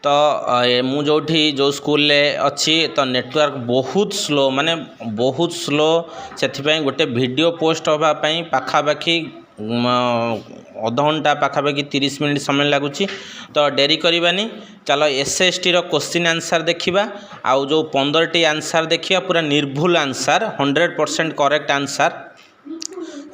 तो मु जो स्कूल अच्छी तो नेटवर्क बहुत स्लो माने बहुत स्लो से गोटे वीडियो पोस्ट होगापाई पाखापाखि अध घंटा पाखापाखि 30 मिनट समय लगुच। तो डेरी करवानी चलो SST रो क्वेश्चन आंसर देखा आउ जो 15टी आंसर देखा पूरा निर्भुल आंसर 100% करेक्ट आंसर।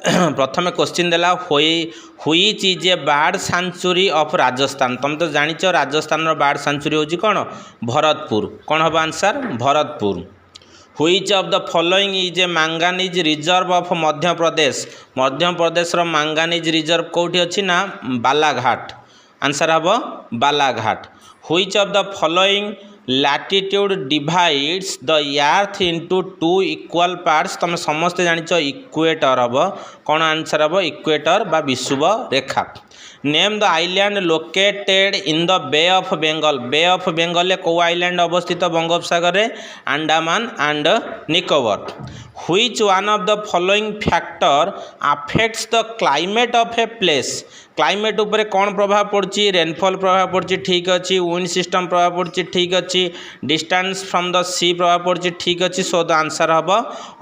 प्रथम क्वेश्चन देला which is a bird sanctuary of Rajasthan. तुम तो जानिच राजस्थान रो बर्ड सेंचुरी होची कौन भरतपुर। कौन हम answer Bharatpur. Which of the following is a manganese reserve of Madhya Pradesh. Madhya Pradesh रो मैंगानीज रिजर्व कोठी अछि ना बालाघाट। आंसर हम Balaghat. Which of the following latitude divides the earth into 2 equal parts. तुम समस्ते जानिच इक्वेटर हम कौन आंसर हम इक्वेटर बा विषुव रेखा। Name the island located in the Bay of Bengal. Bay of Bengal को आइलैंड अवस्थित बंगोपसागर रे Andaman and Nicobar. Which one of the following factor affects the climate of a place. Climate उपरे कौन प्रभाव पड़ची रेनफॉल प्रभाव पड़ची ठीक अच्छी विंड सिस्टम प्रभाव पड़ची ठीक अच्छी डिस्टेंस फ्रॉम द सी प्रभाव पड़ची ठीक अच्छी। सो द आंसर हम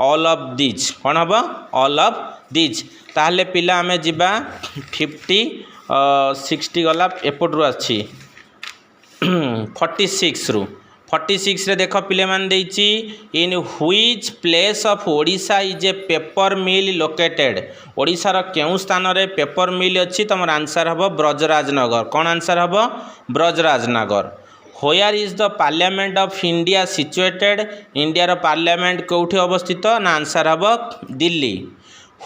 ऑल ऑफ दीज। कौन हम ऑल ऑफ दीज। ताहले पिला आमे जिबा 60 गला एपटू आछि 46 रु 46 रे देख पिले मान देइछि in which place of Odisha is a paper mill located. Odisha रो केउ स्थान रे पेपर मिल अछि। तमर आंसर हबो ब्रजराजनगर। कौन आंसर हबो Brajrajnagar. Where is the parliament of India situated. India रो पार्लियामेंट कोठी अवस्थित ना आंसर हबो Delhi.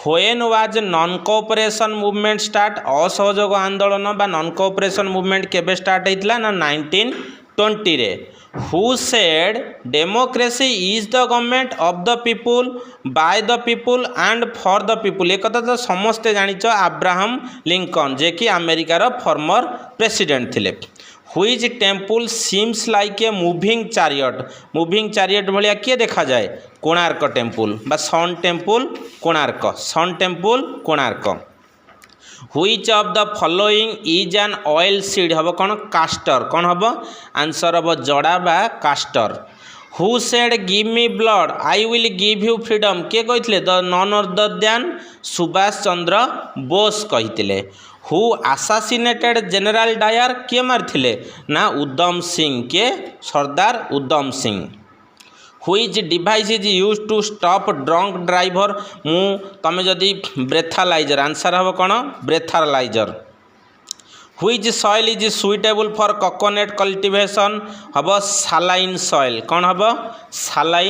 When was non cooperation movement start. असहयोग आंदोलन बा नॉन कोऑपरेशन मूवमेंट केबे स्टार्ट हेतला ना 1920 रे। Who said democracy is the government of the people by the people and for the people। एक तो समस्ते जानिच अब्राहम लिंकन जे कि अमेरिका रो फॉर्मर प्रेसिडेंट थिले। Which temple seems like a moving chariot। Moving chariot भलिया किए देखा जाए कोणार्क टेम्पल बा sun temple Konark sun temple Konark. Which of the following is an oil seed हम कौन कास्टर। कौन हम आंसर हम जड़ा बा caster. Who said give me blood I will give you freedom। किए कही the none other than Subhash Chandra Bose कही। Who assassinated जनरल डायर किए मारथिले ना उधम सिंह के Sardar Udham Singh. Which device is used to stop drunk driver। मु तमे जदि ब्रेथालाइजर आंसर हम कौन ब्रेथालाइजर। Which soil is suitable for coconut cultivation हम saline soil। कौन हम saline